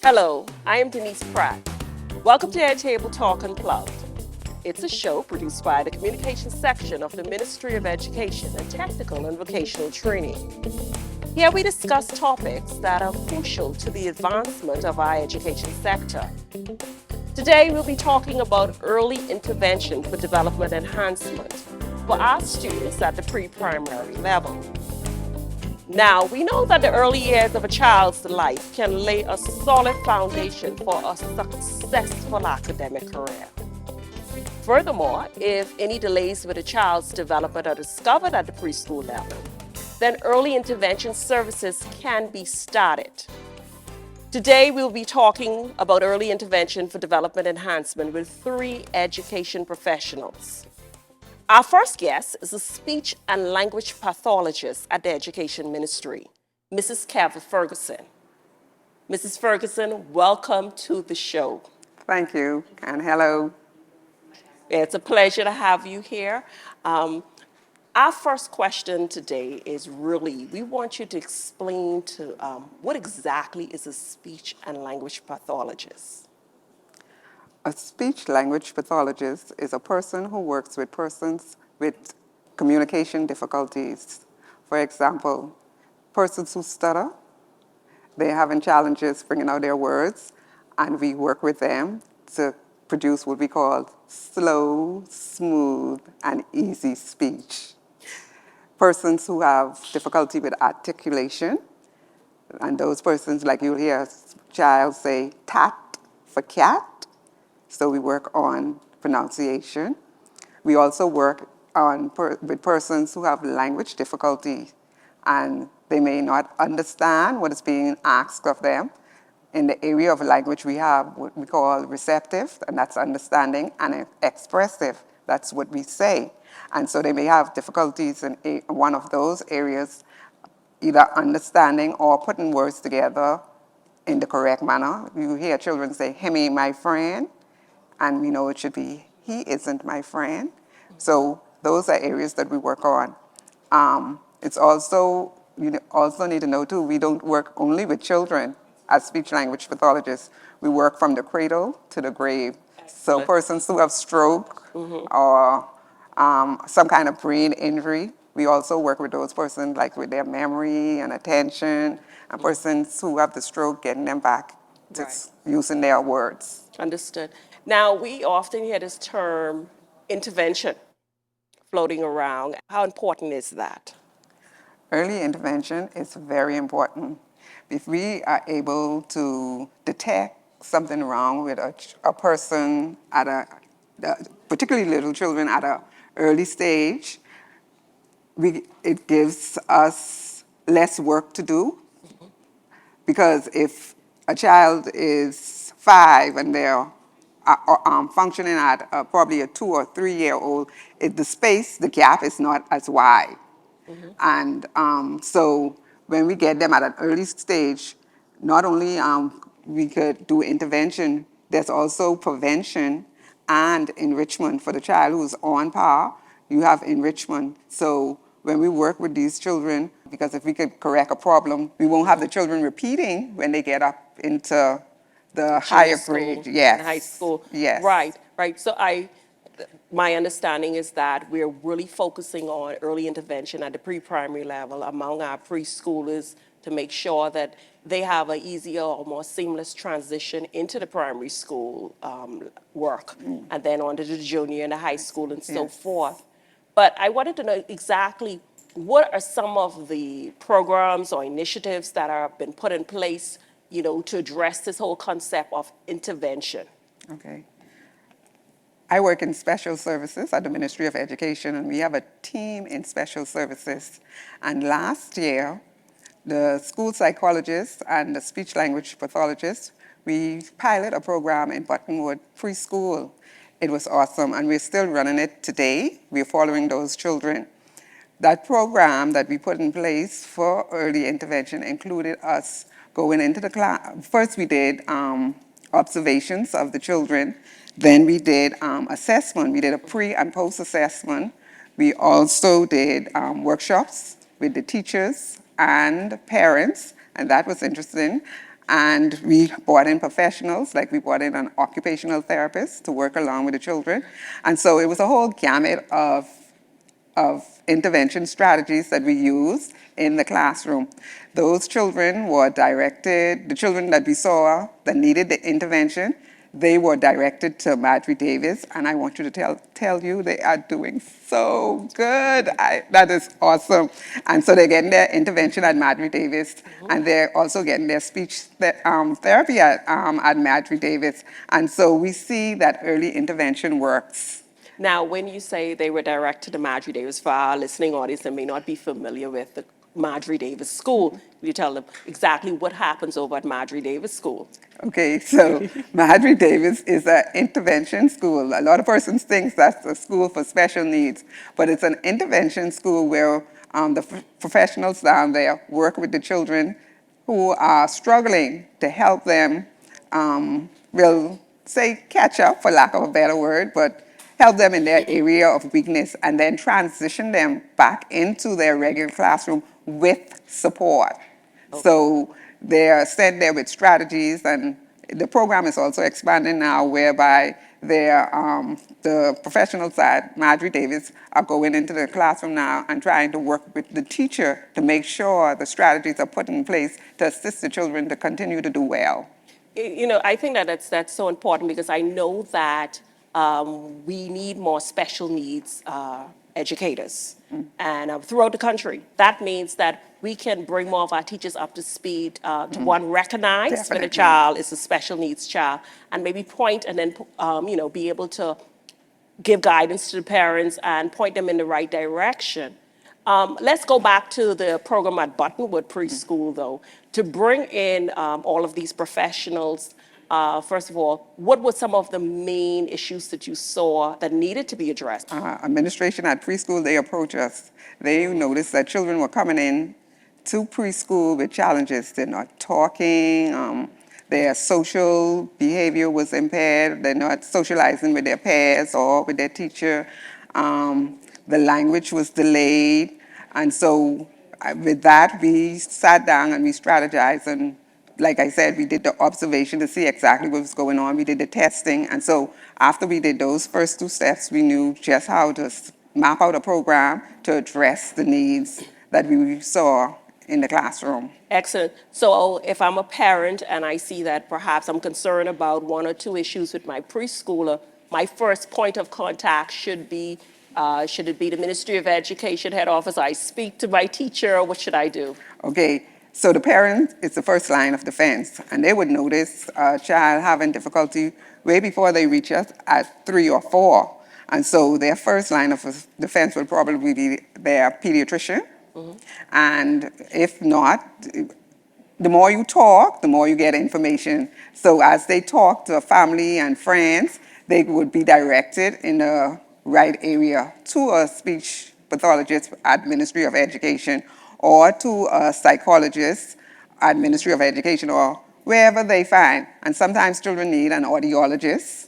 Hello, I am Denise Pratt. Welcome to Our Table Talk Unplugged. It's a show produced by the Communications section of the Ministry of Education and Technical and Vocational Training. Here we discuss topics that are crucial to the advancement of our education sector. Today we'll be talking about early intervention for development enhancement for our students at the pre-primary level. Now, we know that the early years of a child's life can lay a solid foundation for a successful academic career. Furthermore, if any delays with a child's development are discovered at the preschool level, then early intervention services can be started. Today, we'll be talking about early intervention for development enhancement with three education professionals. Our first guest is a speech and language pathologist at the Education Ministry, Mrs. Keva Ferguson. Mrs. Ferguson, welcome to the show. Thank you, and hello. It's a pleasure to have you here. Our first question today is really, we want you to explain to what exactly is a speech and language pathologist? A speech language pathologist is a person who works with persons with communication difficulties. For example, persons who stutter, they're having challenges bringing out their words, and we work with them to produce what we call slow, smooth, and easy speech. Persons who have difficulty with articulation, and those persons, like you'll hear a child say tat for cat, so we work on pronunciation. We also work with persons who have language difficulty and they may not understand what is being asked of them. In the area of language, we have what we call receptive, and that's understanding, and expressive, that's what we say. And so they may have difficulties in one of those areas, either understanding or putting words together in the correct manner. You hear children say, "Himmy, my friend," and we know it should be, "He isn't my friend." So those are areas that we work on. It's also, you also need to know too, we don't work only with children as speech language pathologists. We work from the cradle to the grave. So persons who have stroke or some kind of brain injury, we also work with those persons like with their memory and attention, and persons who have the stroke, getting them back to using their words. Understood. Now, we often hear this term intervention floating around. How important is that? Early intervention is very important. If we are able to detect something wrong with a person particularly little children at an early stage, it gives us less work to do. Because if a child is 5 and they're functioning at probably a 2 or 3 year old, the gap is not as wide. And so when we get them at an early stage, not only we could do intervention, there's also prevention and enrichment for the child who's on par. You have enrichment. So when we work with these children, because if we could correct a problem, we won't have the children repeating when they get up into the higher grade. Yes. In high school. Yes. Right. So my understanding is that we're really focusing on early intervention at the pre-primary level among our preschoolers to make sure that they have an easier or more seamless transition into the primary school work, and then on to the junior and the high school and so forth. But I wanted to know exactly what are some of the programs or initiatives that have been put in place, to address this whole concept of intervention. Okay. I work in special services at the Ministry of Education, and we have a team in special services. And last year, the school psychologists and the speech language pathologists, we piloted a program in Buttonwood Preschool. It was awesome, and we're still running it today. We're following those children. That program that we put in place for early intervention included us going into the class. First, we did observations of the children. Then we did assessment. We did a pre and post assessment. We also did workshops with the teachers and parents, and that was interesting. And we brought in professionals, like we brought in an occupational therapist to work along with the children. And so it was a whole gamut of intervention strategies that we used in the classroom. Those children were directed, the children that we saw that needed the intervention, they were directed to Marjorie Davis, and I want you to tell you they are doing so good. That is awesome. And so they're getting their intervention at Marjorie Davis, and they're also getting their speech therapy at Marjorie Davis. And so we see that early intervention works. Now, when you say they were directed to Marjorie Davis, for our listening audience that may not be familiar with the Marjorie Davis School, you tell them exactly what happens over at Marjorie Davis School. Okay, so Marjorie Davis is an intervention school. A lot of persons think that's a school for special needs, but it's an intervention school where the professionals down there work with the children who are struggling to help them, we'll say catch up, for lack of a better word, but help them in their area of weakness and then transition them back into their regular classroom with support. So they're sent there with strategies, and the program is also expanding now whereby the professionals at Marjorie Davis are going into the classroom now and trying to work with the teacher to make sure the strategies are put in place to assist the children to continue to do well. You know, I think that that's so important because I know that we need more special needs educators and throughout the country. That means that we can bring more of our teachers up to speed to one, recognize when a Definitely. child is a special needs child and maybe point and then, be able to give guidance to the parents and point them in the right direction. Let's go back to the program at Buttonwood Preschool, though, to bring in all of these professionals. First of all, what were some of the main issues that you saw that needed to be addressed? Administration at preschool, they approach us. They noticed that children were coming in to preschool with challenges. They're not talking, their social behavior was impaired, they're not socializing with their peers or with their teacher. The language was delayed. And so with that, we sat down and we strategized, and like I said, we did the observation to see exactly what was going on. We did the testing. And so after we did those first two steps, we knew just how to map out a program to address the needs that we saw in the classroom. Excellent. So if I'm a parent and I see that perhaps I'm concerned about one or two issues with my preschooler, my first point of contact should it be the Ministry of Education head office? I speak to my teacher, or what should I do? Okay, so the parent is the first line of defense, and they would notice a child having difficulty way before they reach us at 3 or 4. And so their first line of defense would probably be their pediatrician. And if not, the more you talk, the more you get information. So as they talk to family and friends, they would be directed in the right area to a speech pathologist at Ministry of Education or to a psychologist at Ministry of Education or wherever they find. And sometimes children need an audiologist.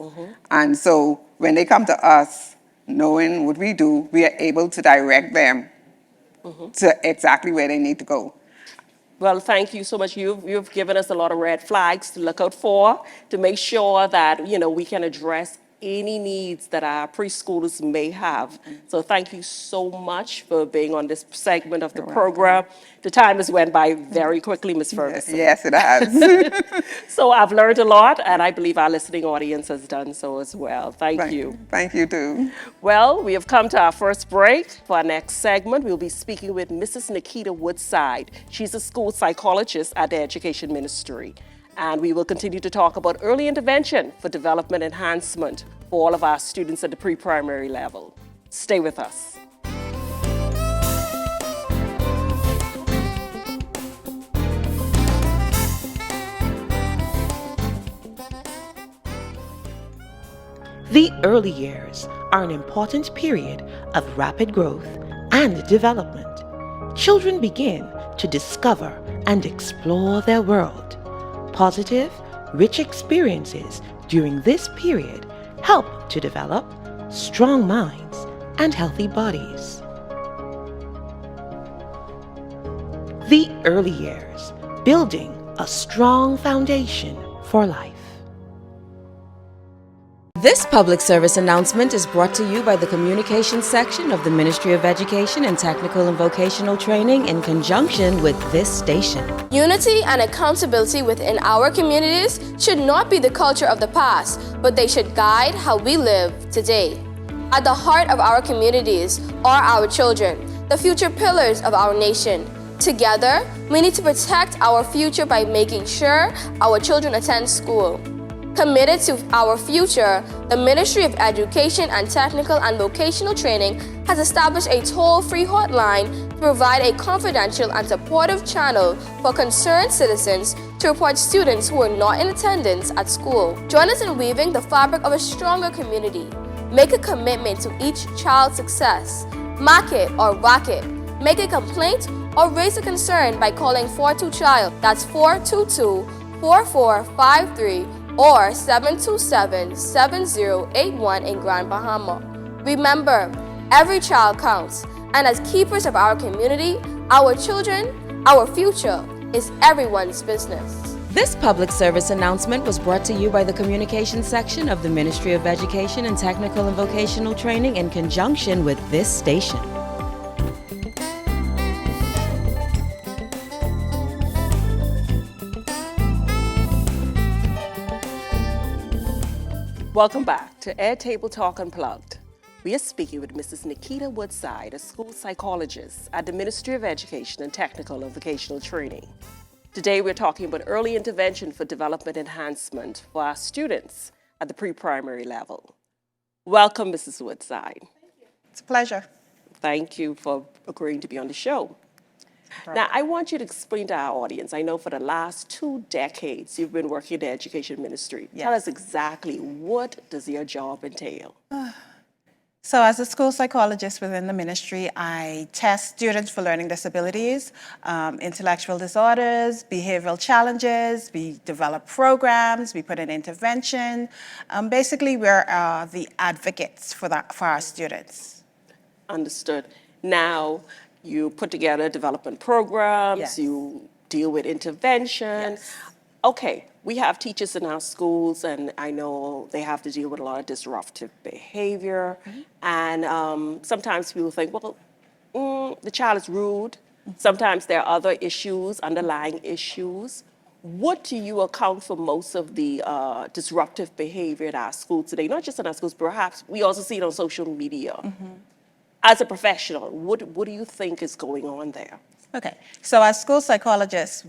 And so when they come to us, knowing what we do, we are able to direct them to exactly where they need to go. Well, thank you so much. You've given us a lot of red flags to look out for to make sure that, we can address any needs that our preschoolers may have. So thank you so much for being on this segment of the program. The time has went by very quickly, Ms. Ferguson. Yes, it has. So I've learned a lot, and I believe our listening audience has done so as well. Thank you. Thank you, too. Well, we have come to our first break. For our next segment, we'll be speaking with Mrs. Nikita Woodside. She's a school psychologist at the Education Ministry. And we will continue to talk about early intervention for development enhancement for all of our students at the pre-primary level. Stay with us. The early years are an important period of rapid growth and development. Children begin to discover and explore their world. Positive, rich experiences during this period help to develop strong minds and healthy bodies. The early years, building a strong foundation for life. This public service announcement is brought to you by the Communications section of the Ministry of Education and Technical and Vocational Training in conjunction with this station. Unity and accountability within our communities should not be the culture of the past, but they should guide how we live today. At the heart of our communities are our children, the future pillars of our nation. Together, we need to protect our future by making sure our children attend school. Committed to our future, the Ministry of Education and Technical and Vocational Training has established a toll-free hotline to provide a confidential and supportive channel for concerned citizens to report students who are not in attendance at school. Join us in weaving the fabric of a stronger community. Make a commitment to each child's success. Mark it or rock it. Make a complaint or raise a concern by calling 42-CHILD. That's 422-4453 or 727-7081 in Grand Bahama. Remember, every child counts, and as keepers of our community, our children, our future is everyone's business. This public service announcement was brought to you by the Communications section of the Ministry of Education and Technical and Vocational Training in conjunction with this station. Welcome back to Airtable Talk Unplugged. We are speaking with Mrs. Nikita Woodside, a school psychologist at the Ministry of Education and Technical and Vocational Training. Today we're talking about early intervention for development enhancement for our students at the pre-primary level. Welcome, Mrs. Woodside. It's a pleasure. Thank you for agreeing to be on the show. Now, I want you to explain to our audience, I know for the last 2 decades you've been working in the education ministry. Yes. Tell us exactly, what does your job entail? So as a school psychologist within the ministry, I test students for learning disabilities, intellectual disorders, behavioral challenges. We develop programs, we put in intervention. Basically, we're the advocates for our students. Understood. Now, you put together development programs, Yes. you deal with intervention. Yes. Okay, we have teachers in our schools, and I know they have to deal with a lot of disruptive behavior. And sometimes people think, well, the child is rude. Sometimes there are other issues, underlying issues. What do you account for most of the disruptive behavior at our schools today? Not just in our schools, perhaps we also see it on social media. As a professional, what do you think is going on there? Okay, so as school psychologists,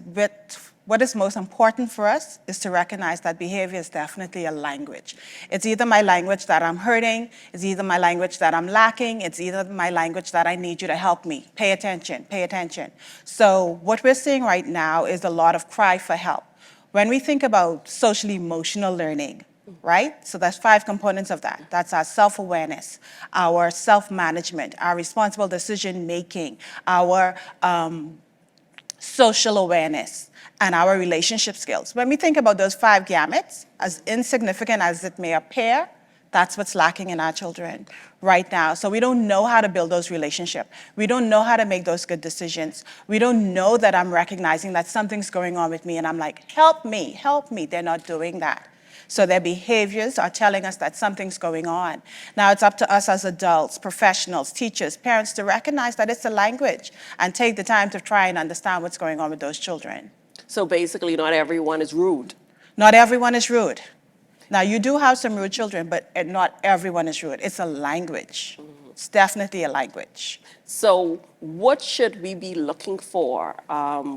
what is most important for us is to recognize that behavior is definitely a language. It's either my language that I'm hurting, it's either my language that I'm lacking, it's either my language that I need you to help me. Pay attention, pay attention. So what we're seeing right now is a lot of cry for help. When we think about social emotional learning, right? So there's 5 components of that. That's our self-awareness, our self-management, our responsible decision-making, our social awareness, and our relationship skills. When we think about those 5 gamuts, as insignificant as it may appear, that's what's lacking in our children right now. So we don't know how to build those relationships. We don't know how to make those good decisions. We don't know that I'm recognizing that something's going on with me, and I'm like, help me, help me. They're not doing that. So their behaviors are telling us that something's going on. Now it's up to us as adults, professionals, teachers, parents to recognize that it's a language and take the time to try and understand what's going on with those children. So basically, not everyone is rude. Not everyone is rude. Now you do have some rude children, but not everyone is rude. It's a language. It's definitely a language. So what should we be looking for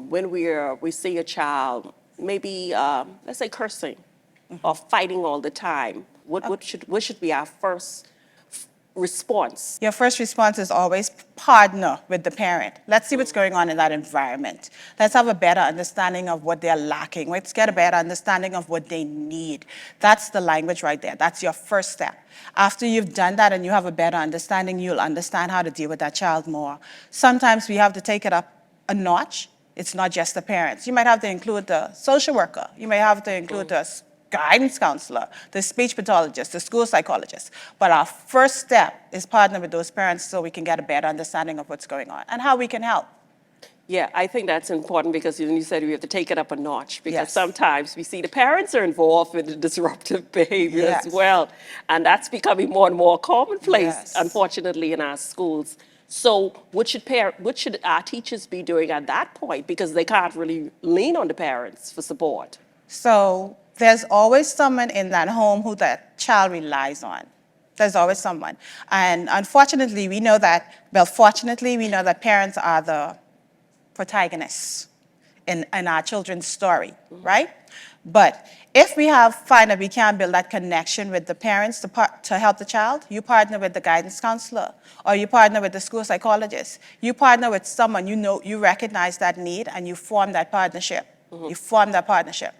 when we see a child, maybe, let's say cursing, or fighting all the time? What should be our first response? Your first response is always partner with the parent. Let's see what's going on in that environment. Let's have a better understanding of what they're lacking. Let's get a better understanding of what they need. That's the language right there. That's your first step. After you've done that and you have a better understanding, you'll understand how to deal with that child more. Sometimes we have to take it up a notch. It's not just the parents. You might have to include the social worker. You may have to include the guidance counselor, the speech pathologist, the school psychologist. But our first step is partner with those parents so we can get a better understanding of what's going on and how we can help. Yeah, I think that's important because you said we have to take it up a notch because Yes. sometimes we see the parents are involved with the disruptive behavior as Yes. well. And that's becoming more and more commonplace, Yes. unfortunately, in our schools. So what should our teachers be doing at that point? Because they can't really lean on the parents for support. So there's always someone in that home who that child relies on. There's always someone. And unfortunately, fortunately, we know that parents are the protagonists in our children's story, right? But if we find that we can't build that connection with the parents to help the child, you partner with the guidance counselor, or you partner with the school psychologist. You partner with someone you recognize that need, and you form that partnership. You form that partnership.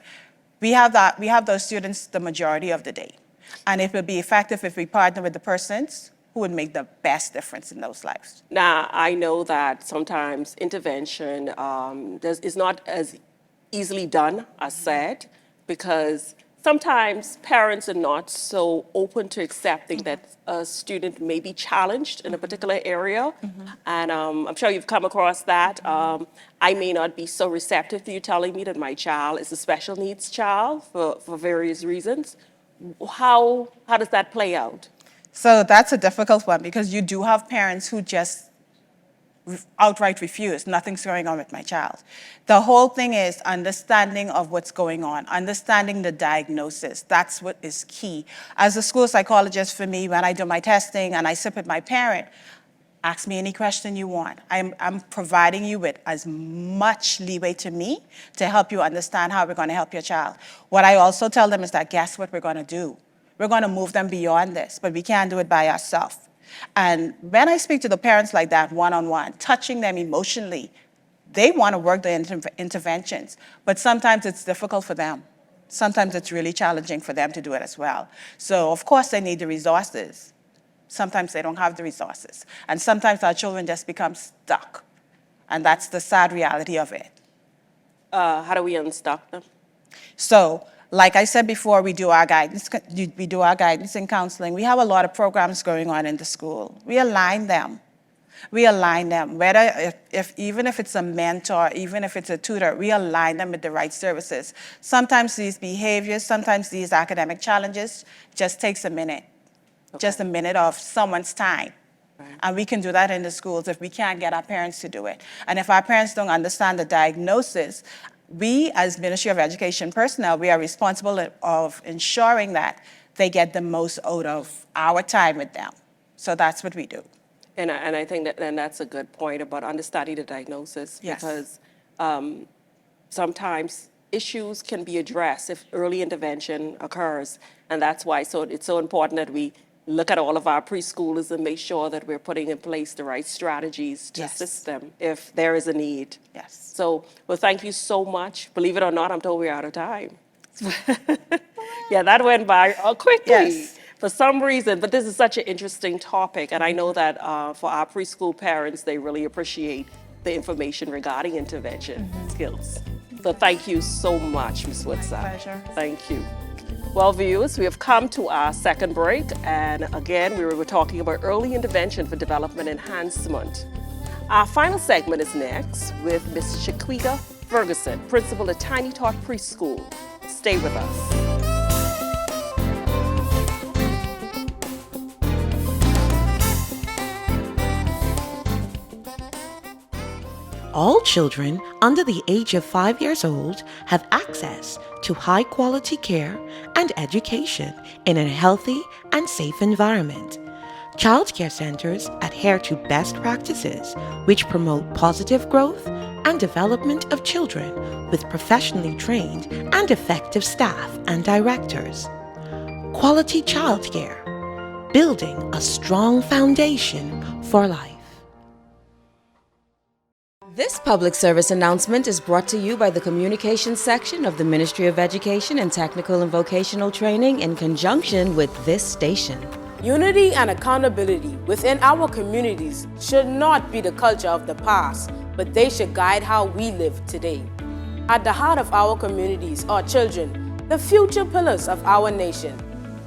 We have those students the majority of the day, and it will be effective if we partner with the persons who would make the best difference in those lives. Now, I know that sometimes intervention is not as easily done as said, because sometimes parents are not so open to accepting that a student may be challenged in a particular area. And I'm sure you've come across that. I may not be so receptive to you telling me that my child is a special needs child for various reasons. How does that play out? So that's a difficult one because you do have parents who just outright refuse. Nothing's going on with my child. The whole thing is understanding of what's going on, understanding the diagnosis. That's what is key. As a school psychologist, for me, when I do my testing and I sit with my parent, ask me any question you want. I'm providing you with as much leeway to me to help you understand how we're going to help your child. What I also tell them is that guess what we're going to do? We're going to move them beyond this, but we can't do it by ourselves. And when I speak to the parents like that, one-on-one, touching them emotionally, they want to work the interventions, but sometimes it's difficult for them. Sometimes it's really challenging for them to do it as well. So, of course, they need the resources. Sometimes they don't have the resources. And sometimes our children just become stuck. And that's the sad reality of it. How do we unstuck them? So, like I said before, we do our guidance and counseling. We have a lot of programs going on in the school. We align them. Whether even if it's a mentor, even if it's a tutor, we align them with the right services. Sometimes these behaviors, sometimes these academic challenges just takes a minute. Okay. Just a minute of someone's time. Right. And we can do that in the schools if we can't get our parents to do it. And if our parents don't understand the diagnosis, we, as Ministry of Education personnel, we are responsible of ensuring that they get the most out of our time with them. So that's what we do. And I think that's a good point about understanding the diagnosis. Yes. Because sometimes issues can be addressed if early intervention occurs. And that's why it's so important that we look at all of our preschoolers and make sure that we're putting in place the right strategies to assist them if there is a need. Yes. So, well, thank you so much. Believe it or not, I'm told we're out of time. Yeah, that went by quickly for some reason, but this is such an interesting topic. And I know that for our preschool parents, they really appreciate the information regarding intervention skills. So thank you so much, Ms. Woodside. My pleasure. Thank you. Well, viewers, we have come to our second break, and again, we were talking about early intervention for development enhancement. Our final segment is next with Ms. Shaquiga Ferguson, principal at Tiny Tot Preschool. Stay with us. All children under the age of 5 years old have access to high-quality care and education in a healthy and safe environment. Child care centers adhere to best practices which promote positive growth and development of children with professionally trained and effective staff and directors. Quality child care, building a strong foundation for life. This public service announcement is brought to you by the Communications section of the Ministry of Education and Technical and Vocational Training in conjunction with this station. Unity and accountability within our communities should not be the culture of the past, but they should guide how we live today. At the heart of our communities are children, the future pillars of our nation.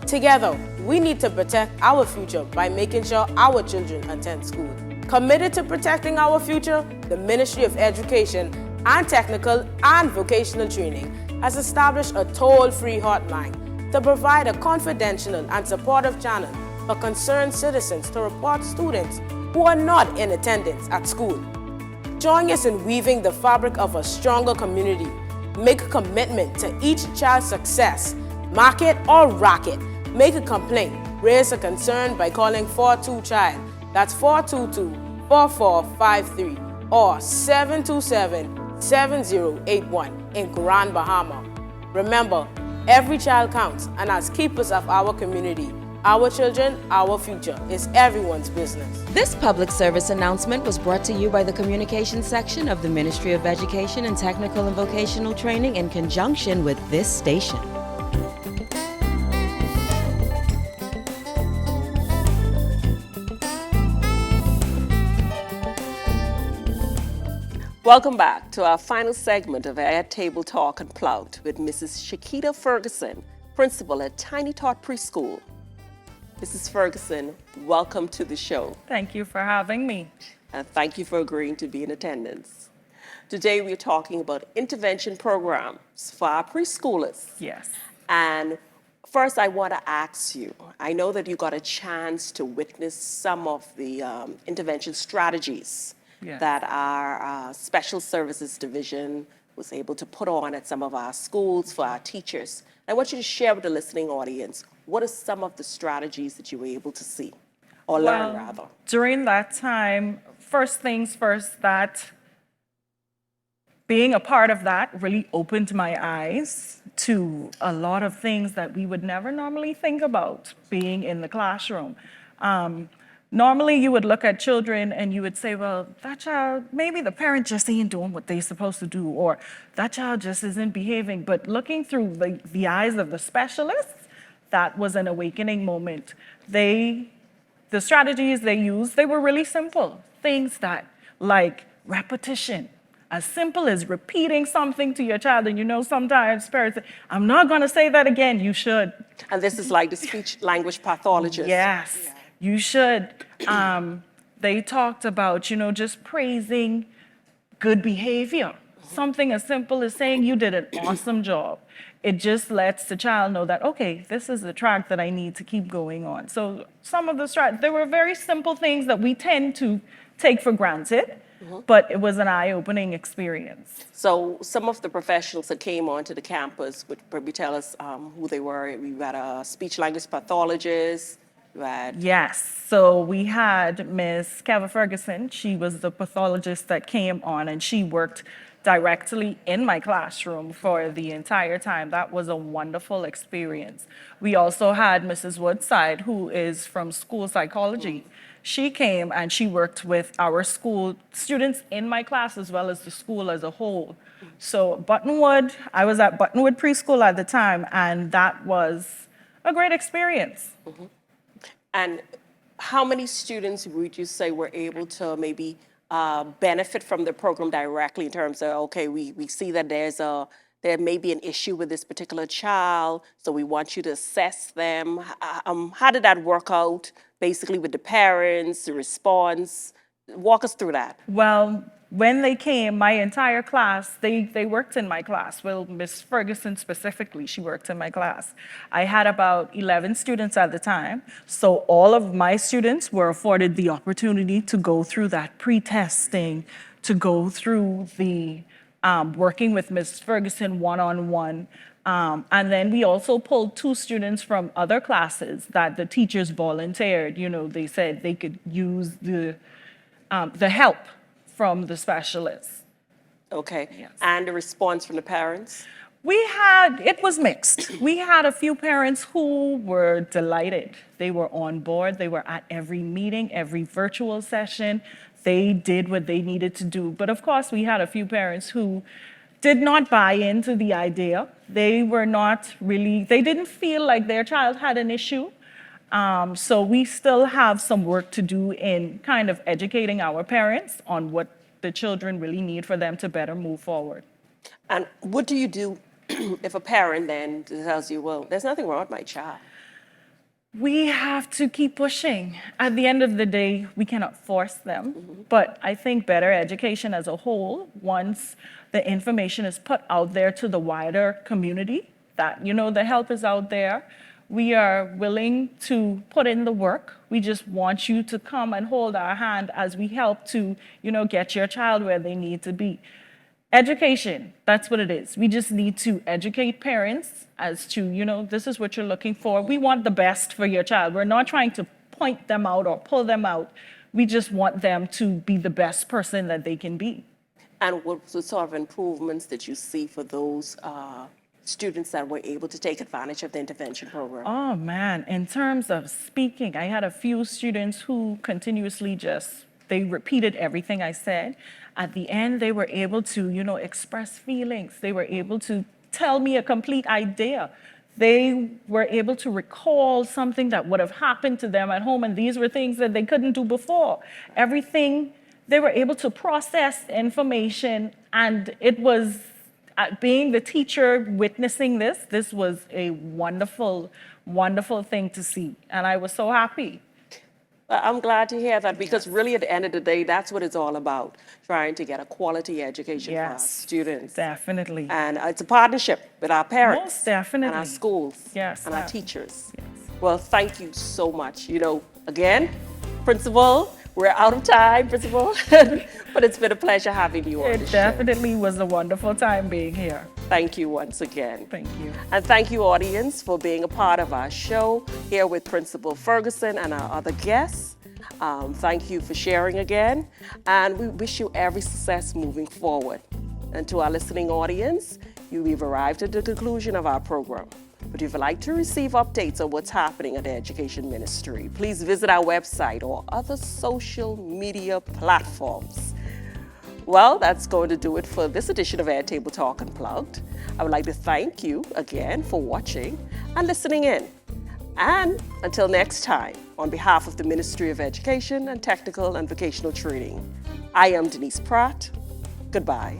Together, we need to protect our future by making sure our children attend school. Committed to protecting our future, the Ministry of Education and Technical and Vocational Training has established a toll-free hotline to provide a confidential and supportive channel for concerned citizens to report students who are not in attendance at school. Join us in weaving the fabric of a stronger community. Make a commitment to each child's success. Mark it or rock it. Make a complaint. Raise a concern by calling 42-CHILD. That's 422-4453 or 727-7081 in Grand Bahama. Remember, every child counts, and as keepers of our community, our children, our future is everyone's business. This public service announcement was brought to you by the Communications section of the Ministry of Education and Technical and Vocational Training in conjunction with this station. Welcome back to our final segment of our Table Talk Unplugged with Mrs. Shakita Ferguson, principal at Tiny Tot Preschool. Mrs. Ferguson, welcome to the show. Thank you for having me. And thank you for agreeing to be in attendance. Today we're talking about intervention programs for our preschoolers. Yes. And first I want to ask you, I know that you got a chance to witness some of the intervention strategies that our Special Services Division was able to put on at some of our schools for our teachers. I want you to share with the listening audience, what are some of the strategies that you were able to see, or learn rather? During that time, first things first, that being a part of that really opened my eyes to a lot of things that we would never normally think about being in the classroom. Normally, you would look at children and you would say, well, that child, maybe the parent just ain't doing what they're supposed to do, or that child just isn't behaving. But looking through the eyes of the specialists, that was an awakening moment. The strategies they used, they were really simple. Things that, like repetition, as simple as repeating something to your child. And you know, sometimes parents say, I'm not gonna say that again, you should. And this is like the speech language pathologist. Yes. You should. They talked about, just praising good behavior. Something as simple as saying you did an awesome job. It just lets the child know that, okay, this is the track that I need to keep going on. So some of the there were very simple things that we tend to take for granted, but it was an eye-opening experience. So some of the professionals that came onto the campus would probably tell us who they were. We had a speech language pathologist. Right. Yes. So we had Miss Keva Ferguson. She was the pathologist that came on, and she worked directly in my classroom for the entire time. That was a wonderful experience. We also had Mrs. Woodside, who is from school psychology. She came and she worked with our school students in my class as well as the school as a whole. So Buttonwood, I was at Buttonwood Preschool at the time, and that was a great experience. And how many students would you say were able to maybe benefit from the program directly in terms of, okay, we see that there may be an issue with this particular child, so we want you to assess them. How did that work out, basically with the parents, the response? Walk us through that. Well, when they came, my entire class, they worked in my class. Well, Miss Ferguson specifically, she worked in my class. I had about 11 students at the time, so all of my students were afforded the opportunity to go through that pre-testing, to go through the working with Miss Ferguson one-on-one. And then we also pulled 2 students from other classes that the teachers volunteered. They said they could use the help from the specialists. Okay. Yes. And the response from the parents? It was mixed. We had a few parents who were delighted. They were on board. They were at every meeting, every virtual session. They did what they needed to do. But of course, we had a few parents who did not buy into the idea. They didn't feel like their child had an issue. So we still have some work to do in kind of educating our parents on what the children really need for them to better move forward. And what do you do if a parent then tells you, well, there's nothing wrong with my child? We have to keep pushing. At the end of the day, we cannot force them. But I think better education as a whole, once the information is put out there to the wider community, that, the help is out there, we are willing to put in the work. We just want you to come and hold our hand as we help to, get your child where they need to be. Education, that's what it is. We just need to educate parents as to, this is what you're looking for. We want the best for your child. We're not trying to point them out or pull them out. We just want them to be the best person that they can be. And what sort of improvements did you see for those students that were able to take advantage of the intervention program? Oh man, in terms of speaking, I had a few students who continuously they repeated everything I said. At the end, they were able to, express feelings. They were able to tell me a complete idea. They were able to recall something that would have happened to them at home, and these were things that they couldn't do before. Everything, they were able to process information, and it was, being the teacher witnessing this was a wonderful, wonderful thing to see, and I was so happy. I'm glad to hear that, because really at the end of the day, that's what it's all about, trying to get a quality education for our students. Definitely. And it's a partnership with our parents. Most definitely. And our schools. Yes, and our teachers. Yes. Well, thank you so much. Again, Principal, we're out of time, Principal, but it's been a pleasure having you on the show. It definitely was a wonderful time being here. Thank you once again. Thank you. And thank you, audience, for being a part of our show here with Principal Ferguson and our other guests. Thank you for sharing again, and we wish you every success moving forward. And to our listening audience, we've arrived at the conclusion of our program. But if you'd like to receive updates on what's happening at the Education Ministry, please visit our website or other social media platforms. Well, that's going to do it for this edition of Airtable Talk Unplugged. I would like to thank you again for watching and listening in. And until next time, on behalf of the Ministry of Education and Technical and Vocational Training, I am Denise Pratt. Goodbye.